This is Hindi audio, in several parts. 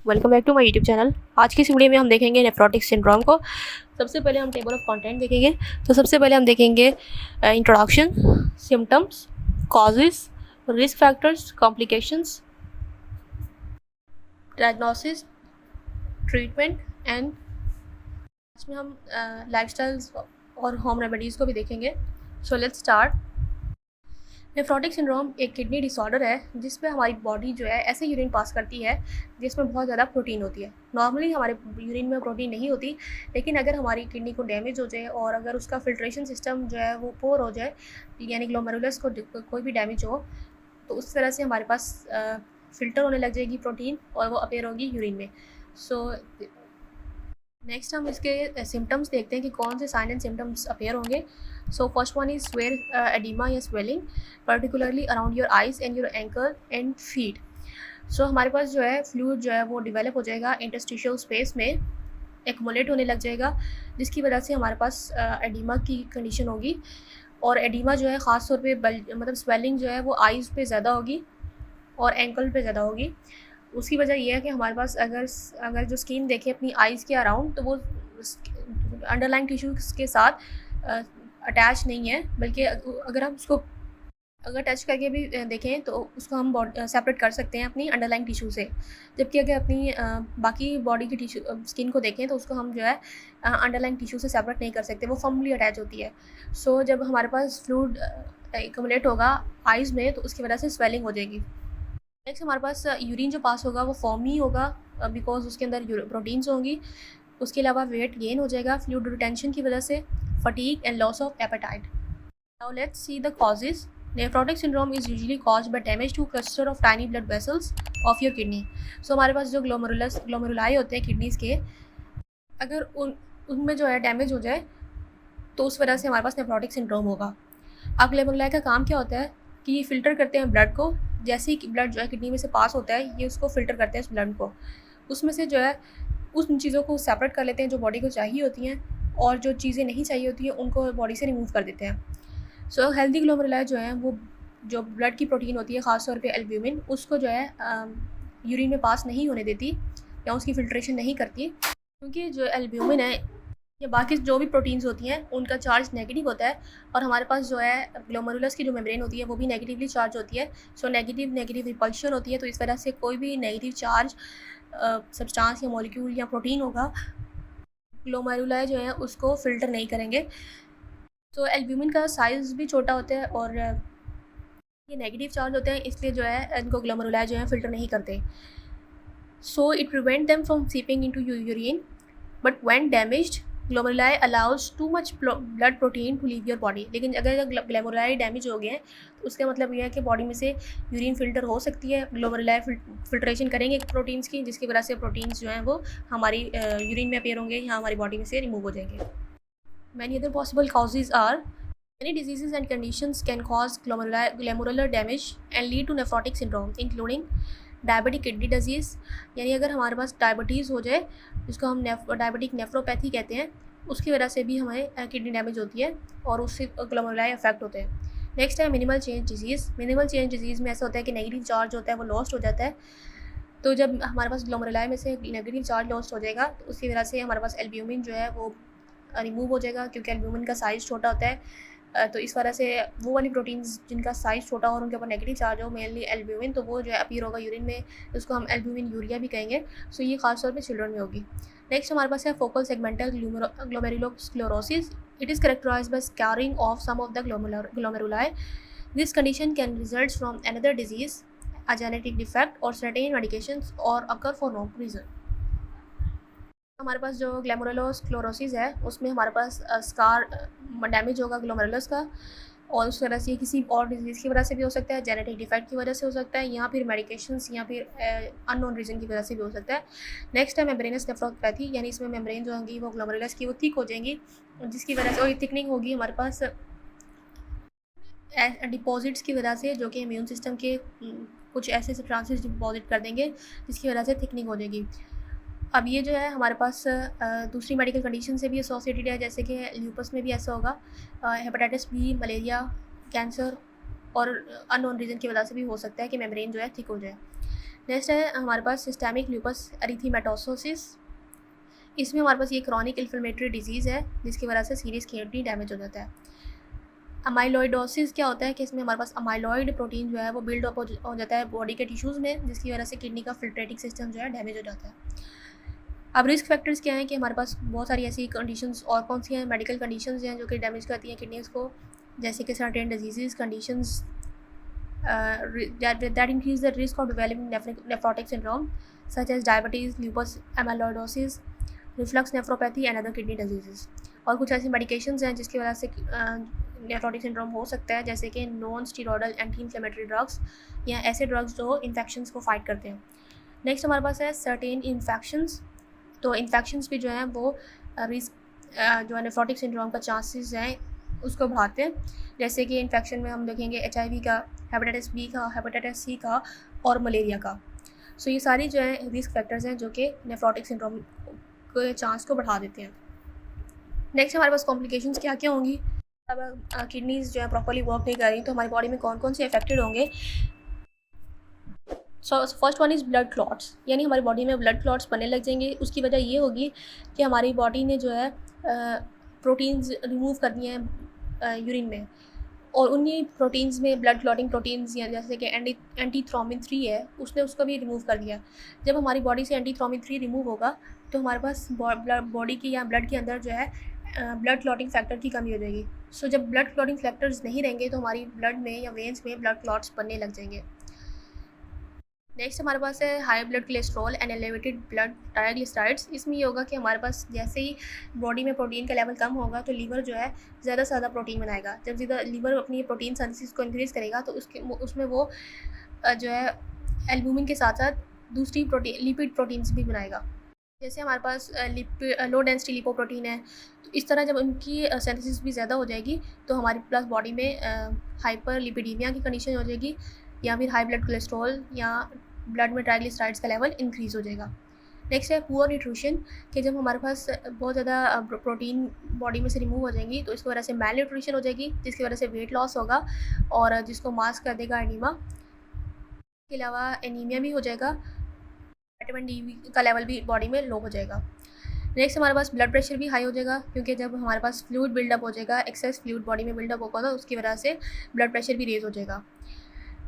Welcome back to my YouTube channel. आज की इस वीडियो में हम देखेंगे नेफ्रोटिक सिंड्रोम को। सबसे पहले हम टेबल ऑफ कंटेंट देखेंगे। तो सबसे पहले हम देखेंगे introduction, symptoms, causes, risk factors, complications, diagnosis, treatment and इसमें हम लाइफस्टाइल्स और होम रेमेडीज़ को भी देखेंगे। So let's start. Nephrotic syndrome एक किडनी डिसऑर्डर है जिसमें हमारी बॉडी जो है ऐसे यूरिन पास करती है जिसमें बहुत ज़्यादा प्रोटीन होती है। नॉर्मली हमारे यूरिन में प्रोटीन नहीं होती, लेकिन अगर हमारी किडनी को डैमेज हो जाए और अगर उसका फिल्ट्रेशन सिस्टम जो है वो पोर हो जाए, यानी ग्लोमेरुलस को कोई भी डैमेज हो, तो उस तरह से हमारे पास फ़िल्टर होने लग जाएगी प्रोटीन और वो अपेयर होगी यूरिन में। सो नेक्स्ट हम इसके सिम्टम्स देखते हैं कि कौन से साइन एंड सिम्टम्स अपेयर होंगे। So first one is severe edema या swelling, particularly around your eyes and your ankle and feet. सो हमारे पास जो है फ्लूइड जो है वो डेवलप हो जाएगा इंटरस्टिशियल स्पेस में, एक्मुलेट होने लग जाएगा, जिसकी वजह से हमारे पास एडिमा की कंडीशन होगी। और एडिमा जो है ख़ास तौर पे मतलब स्वेलिंग जो है वो आइज़ पे ज़्यादा होगी और एंकल पे ज़्यादा होगी। उसकी वजह ये है कि हमारे पास अगर जो स्किन देखें अपनी आइज़ के अराउंड, तो वो अंडरलाइन टिश्यूज़ के साथ अटैच नहीं है, बल्कि अगर हम उसको टच करके भी देखें तो उसको हम सेपरेट कर सकते हैं अपनी अंडरलाइन टिश्यू से। जबकि अगर अपनी बाकी बॉडी की टिश्यू स्किन को देखें तो उसको हम जो है अंडरलाइन टिश्यू से सेपरेट नहीं कर सकते, वो फर्मली अटैच होती है। सो जब हमारे पास फ्लूइड एक्युमुलेट होगा आइज़ में, तो उसकी वजह से स्वेलिंग हो जाएगी। नेक्स्ट हमारे पास यूरिन जो पास होगा वो फॉर्मी होगा, बिकॉज उसके अंदर प्रोटीन्स होंगी। उसके अलावा वेट गेन हो जाएगा फ्लूइड रिटेंशन की वजह से, fatigue and loss of appetite. Now let's see the causes. Nephrotic syndrome is usually caused by damage to cluster of tiny blood vessels of your kidney. So हमारे पास जो ग्लोमेरुलाई होते हैं किडनीज़ के, अगर उनमें जो है डैमेज हो जाए तो उस वजह से हमारे पास नेफ्रोटिक सिंड्रोम होगा। अब ग्लोमेरुलाई का काम क्या होता है कि ये फ़िल्टर करते हैं ब्लड को। जैसे ही ब्लड जो है किडनी में से पास होता है, ये उसको फ़िल्टर करते हैं उस ब्लड को। उसमें से जो है उन चीज़ों को सेपरेट कर लेते हैं जो बॉडी को चाहिए होती हैं, और जो चीज़ें नहीं चाहिए होती हैं उनको बॉडी से रिमूव कर देते हैं। सो हेल्दी ग्लोमेरुलाई जो है वो जो ब्लड की प्रोटीन होती है, ख़ास तौर पे एल्ब्यूमिन, उसको जो है यूरिन में पास नहीं होने देती या उसकी फ़िल्ट्रेशन नहीं करती, क्योंकि जो एल्ब्यूमिन है या बाकी जो भी प्रोटीन्स होती हैं उनका चार्ज नेगेटिव होता है, और हमारे पास जो है ग्लोमेरुलस की जो मेम्ब्रेन होती है वो भी नेगेटिवली चार्ज होती है। सो नेगेटिव रिपल्शन होती है, तो इस वजह से कोई भी नेगेटिव चार्ज सब्सटेंस या मॉलिक्यूल या प्रोटीन होगा, ग्लोमेरुलाई जो है उसको फ़िल्टर नहीं करेंगे। तो एल्ब्यूमिन का साइज़ भी छोटा होता है और ये नेगेटिव चार्ज होते हैं, इसलिए जो है इनको ग्लोमेरुलाई जो है फ़िल्टर नहीं करते। So it prevent them from seeping into urine, but when damaged glomeruli allows too much blood protein to leave your body. लेकिन अगर ग्लोमेरुलाई डैमेज हो गए हैं तो उसका मतलब ये है कि बॉडी में से यूरिन फ़िल्टर हो सकती है, ग्लोमेरुलाई फ़िल्ट्रेशन करेंगे प्रोटीन्स की, जिसकी वजह से प्रोटीन्स जो हैं वो हमारी यूरिन में अपेयर होंगे या हमारी बॉडी में से रिमूव हो जाएंगे। Many other possible causes are many diseases and conditions can cause glomerular damage and lead to nephrotic syndrome, including diabetic kidney disease, यानी अगर हमारे पास डायबिटीज़ हो जाए, जिसको हम डायबिटिक नेफ्रोपैथी कहते हैं, उसकी वजह से भी हमें किडनी डैमेज होती है और उससे ग्लोमेरुलाई अफेक्ट होते हैं। नेक्स्ट है minimal change disease. Minimal change disease में ऐसा होता है कि नेगेटिव चार्ज होता है वो लॉस्ट हो जाता है। तो जब हमारे पास ग्लोमेरुलाई में से नेगेटिव चार्ज लॉस्ट हो जाएगा, तो उसकी वजह से हमारे पास एल्ब्यूमिन जो है वो रिमूव हो जाएगा, क्योंकि एल्ब्यूमिन का साइज़ छोटा होता है। तो इस वजह से वो वाली प्रोटीन्स जिनका साइज़ छोटा हो और उनके ऊपर नेगेटिव चार्ज हो, मेनली एल्ब्यूमिन, तो वो जो है अपीयर होगा यूरिन में, उसको हम एल्ब्यूमिन यूरिया भी कहेंगे। सो ये खास तौर पे चिल्ड्रन में होगी। नेक्स्ट हमारे पास है focal segmental glomerulosclerosis. It is characterized by scarring of some of the glomeruli. This condition can result from another disease, a genetic defect or certain medications or occur for no reason। हमारे पास जो ग्लोमेरुलोस्क्लेरोसिस है उसमें हमारे पास स्कार डैमेज होगा ग्लोमेरुलस का, और उस वजह से किसी और डिजीज़ की वजह से भी हो सकता है, जेनेटिक डिफेक्ट की वजह से हो सकता है, या फिर मेडिकेशंस या फिर अननोन रीज़न की वजह से भी हो सकता है। नेक्स्ट है मेम्ब्रेनस नेफ्रोपैथी, यानी इसमें मेम्ब्रेन जो होंगी वो ग्लोमेरुलस की वो थिक हो जाएंगी, जिसकी वजह से, और थिकनिंग होगी हमारे पास डिपॉजिट्स की वजह से, जो कि इम्यून सिस्टम के कुछ ऐसे सब्सटेंसेस डिपॉजिट कर देंगे, जिसकी वजह से थिकनिंग हो जाएगी। अब ये जो है हमारे पास दूसरी मेडिकल कंडीशन से भी एसोसिएटेड है, जैसे कि ल्यूपस में भी ऐसा होगा, हेपेटाइटिस बी, मलेरिया, कैंसर और अननोन रीज़न की वजह से भी हो सकता है कि मेम्ब्रेन जो है थिक हो जाए। नेक्स्ट है हमारे पास सिस्टेमिक लूपस एरिथेमेटोसोसिस। इसमें हमारे पास ये क्रॉनिक इन्फ्लेमेटरी डिजीज़ है जिसकी वजह से सीरियस किडनी डैमेज हो जाता है। अमाइलॉइडोसिस क्या होता है कि इसमें हमारे पास अमाइलॉइड प्रोटीन जो है वो बिल्ड अप हो जाता है बॉडी के टिश्यूज़ में, जिसकी वजह से किडनी का फिल्ट्रेटिंग सिस्टम जो है डैमेज हो जाता है। अब रिस्क फैक्टर्स क्या हैं कि हमारे पास बहुत सारी ऐसी कंडीशंस और कौन सी हैं, मेडिकल कंडीशंस हैं जो कि डैमेज करती हैं किडनीज़ को, जैसे कि certain disease conditions that increase the risk of developing nephrotic syndrome such as diabetes, lupus, amyloidosis, reflux nephropathy and other kidney diseases। और कुछ ऐसी मेडिकेशंस हैं जिसकी वजह से नेफ्रोटिक सिंड्रोम हो सकता है, जैसे कि non steroidal anti inflammatory drugs या ऐसे ड्रग्स जो इन्फेक्शंस को फाइट करते हैं। नेक्स्ट हमारे पास है सर्टेन इन्फेक्शंस। तो इन्फेक्शंस भी जो हैं वो रिस्क जो है नेफ्रोटिक सिंड्रोम का चांसेस हैं उसको बढ़ाते हैं, जैसे कि इन्फेक्शन में हम देखेंगे HIV का, हेपेटाइटिस B का, हेपेटाइटिस C का और मलेरिया का। सो ये सारी जो है रिस्क फैक्टर्स हैं जो कि नेफ्रोटिक सिंड्रोम के चांस को बढ़ा देते हैं। नेक्स्ट हमारे पास कॉम्प्लिकेशंस क्या क्या होंगी। अब किडनीज जो है प्रॉपर्ली वर्क नहीं कर रही तो हमारी बॉडी में कौन कौन से अफेक्टेड होंगे। So first one is blood clots, यानी हमारी बॉडी में ब्लड क्लॉट्स बनने लग जाएंगे। उसकी वजह ये होगी कि हमारी बॉडी ने जो है प्रोटीन्स रिमूव कर दिए हैं यूरिन में, और उन्हीं प्रोटीन्स में ब्लड क्लॉटिंग प्रोटीन्स या जैसे कि एंटीथ्रोम्बिन 3 है, उसने उसको भी रिमूव कर दिया। जब हमारी बॉडी से एंटीथ्रोम्बिन 3 रिमूव होगा तो हमारे पास बॉडी की या ब्लड के अंदर जो है ब्लड क्लॉटिंग फैक्टर की कमी हो जाएगी। सो जब ब्लड क्लॉटिंग फैक्टर्स नहीं रहेंगे तो हमारी ब्लड में या वेन्स में ब्लड क्लॉट्स बनने लग जाएंगे। नेक्स्ट हमारे पास है high blood cholesterol and elevated blood triglycerides. इसमें ये होगा कि हमारे पास जैसे ही बॉडी में प्रोटीन का लेवल कम होगा तो लीवर जो है ज़्यादा से ज़्यादा प्रोटीन बनाएगा। जब ज़्यादा लीवर अपनी प्रोटीन सिंथेसिस को इंक्रीज़ करेगा तो उसमें वो जो है एल्बुमिन के साथ साथ दूसरी लिपिड प्रोटीन्स भी बनाएगा। जैसे हमारे पास लो डेंसिटी लिपोप्रोटीन है, तो इस तरह जब उनकी सिंथेसिस भी ज़्यादा हो जाएगी तो हमारी प्लस बॉडी में हाइपर लिपिडीमिया की कंडीशन हो जाएगी, या फिर हाई ब्लड कोलेस्ट्रॉल या ब्लड में ट्राइग्लिसराइड्स का लेवल इंक्रीज़ हो जाएगा। नेक्स्ट है पुअर न्यूट्रिशन, कि जब हमारे पास बहुत ज़्यादा प्रोटीन बॉडी में से रिमूव हो जाएंगी तो इसकी वजह से मैल न्यूट्रिशन हो जाएगी, जिसकी वजह से वेट लॉस होगा और जिसको मास्क कर देगा एनीमा। इसके अलावा एनीमिया भी हो जाएगा, विटामिन D का लेवल भी बॉडी में लो हो जाएगा। नेक्स्ट हमारे पास ब्लड प्रेशर भी हाई हो जाएगा, क्योंकि जब हमारे पास फ्लूइड बिल्डअप हो जाएगा, एक्सेस फ्लूइड बॉडी में बिल्डअप होगा तो उसकी वजह से ब्लड प्रेशर भी रेज हो जाएगा।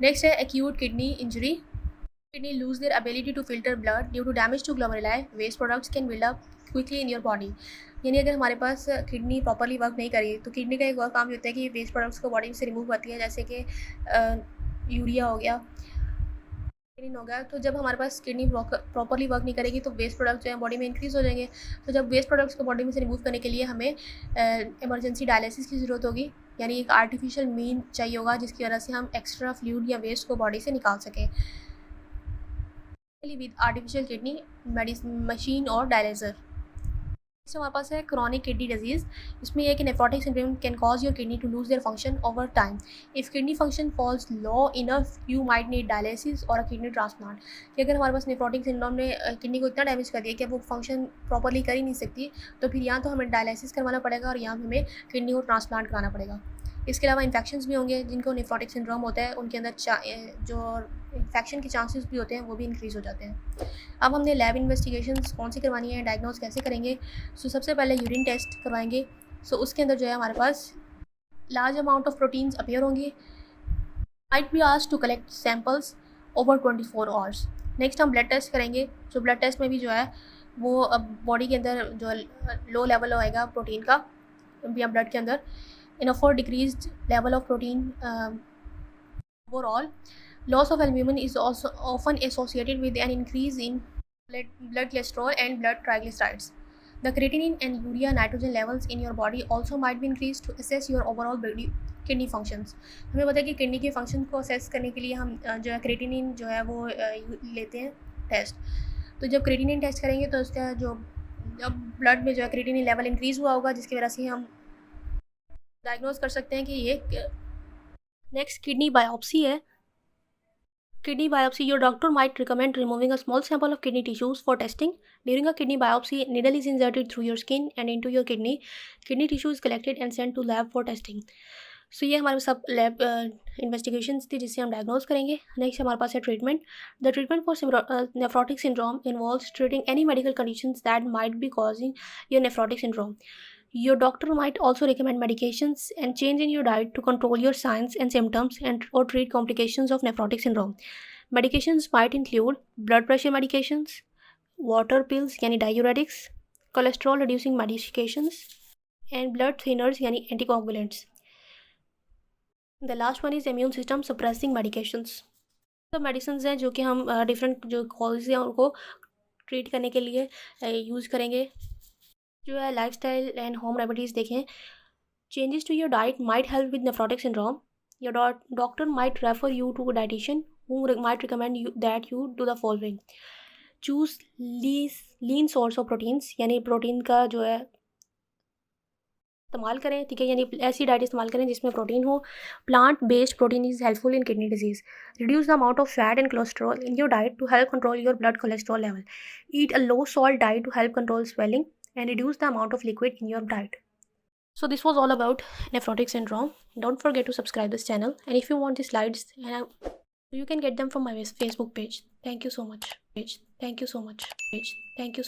नेक्स्ट है acute kidney injury. Kidney lose their ability to filter blood due to damage to glomeruli, waste products can build up quickly in your body. यानी अगर हमारे पास किडनी प्रॉपर्ली वर्क नहीं करी तो किडनी का एक और काम होता है कि वेस्ट प्रोडक्ट्स को बॉडी से रिमूव करती है, जैसे कि यूरिया हो गया, हो गया। तो जब हमारे पास किडनी प्रॉपर्ली वर्क नहीं करेगी तो वेस्ट प्रोडक्ट जो है बॉडी में इंक्रीज़ हो जाएंगे। तो जब वेस्ट प्रोडक्ट्स को बॉडी में से रिमूव करने के लिए हमें इमरजेंसी डायलिसिस की ज़रूरत होगी, यानी एक आर्टिफिशियल मीन चाहिए होगा जिसकी वजह से हम एक्स्ट्रा फ्लूइड या वेस्ट को बॉडी से निकाल सकें विद आर्टिफिशियल किडनी मशीन और डायलिसर। इससे हमारे पास है क्रॉनिक किडनी डिजीज़। इसमें यह है कि nephrotic syndrome can cause your kidney to lose their function over time. If kidney function falls low enough you might need dialysis और अ किडनी ट्रांसप्लांट। कि अगर हमारे पास नेफ्रोटिक सिंड्रोम ने किडनी को इतना डैमेज कर दिया कि वो फंक्शन प्रॉपर्ली कर ही नहीं सकती, तो फिर या तो हमें डायलिसिस करवाना पड़ेगा और या हमें किडनी को ट्रांसप्लांट कराना पड़ेगा। इसके अलावा इन्फेक्शंस भी होंगे, जिनको नेफ्रोटिक सिंड्रोम होता है उनके अंदर जो इन्फेक्शन के चांसेस भी होते हैं वो भी इंक्रीज़ हो जाते हैं। अब हमने लैब इन्वेस्टिगेशंस कौन सी करवानी है, डायग्नोज कैसे करेंगे। सो सबसे पहले यूरिन टेस्ट करवाएंगे। सो उसके अंदर जो है हमारे पास large amount of proteins appear होंगे। Might be asked to collect samples over 24 hours. Next हम ब्लड टेस्ट करेंगे। सो ब्लड टेस्ट में भी जो है वो बॉडी के अंदर जो लो लेवल होएगा प्रोटीन का या ब्लड के अंदर, enough for decreased level of protein overall. Loss of albumin is also often associated with an increase in blood cholesterol and blood triglycerides. The creatinine and urea nitrogen levels in your body also might be increased to assess your overall body kidney functions. हमें पता है कि किडनी के फंक्शन को असेस करने के लिए हम जो है क्रेटिनिन जो है वो लेते हैं टेस्ट। तो जब क्रेटिनिन टेस्ट करेंगे तो उसका जो ब्लड में जो है क्रेटिनिन लेवल इंक्रीज़ हुआ होगा, जिसकी वजह से हम डायग्नोज कर सकते हैं कि ये। नेक्स्ट किडनी बायोप्सी है। Kidney biopsy, your doctor might recommend removing a small sample of kidney tissues for testing. During a kidney biopsy, needle is inserted through your skin and into your kidney. Kidney tissue is collected and sent to lab for testing. सो ये हमारे सब लैब इन्वेस्टिगेशंस थी जिससे हम डायग्नोज करेंगे. नेक्स्ट हमारे पास है treatment. The treatment for nephrotic syndrome involves treating any medical conditions that might be causing your nephrotic syndrome. Your doctor might also recommend medications and change in your diet to control your signs and symptoms and or treat complications of nephrotic syndrome. Medications might include blood pressure medications, water pills यानी diuretics, cholesterol reducing medications, and blood thinners यानी anticoagulants. The last one is immune system suppressing medications. सब मेडिसिन हैं जो कि हम डिफरेंट जो कॉजेज हैं उनको ट्रीट करने के लिए यूज़ करेंगे. जो है लाइफस्टाइल एंड होम रेमेडीज़ देखें. Changes to your diet might help with nephrotic syndrome. Your doctor might refer you to a dietitian who might recommend you that you do the following. Choose lean source of proteins यानी प्रोटीन का जो है इस्तेमाल करें, ठीक है, यानी ऐसी डाइट इस्तेमाल करें जिसमें प्रोटीन हो. Plant based protein is helpful in kidney disease. Reduce the amount of fat and cholesterol in your diet to help control your blood cholesterol level. Eat a low salt diet to help control swelling and reduce the amount of liquid in your diet. So this was all about nephrotic syndrome. Don't forget to subscribe this channel, and if you want the slides, you can get them from my Facebook page. Thank you so much. Thank you so much. Thank you.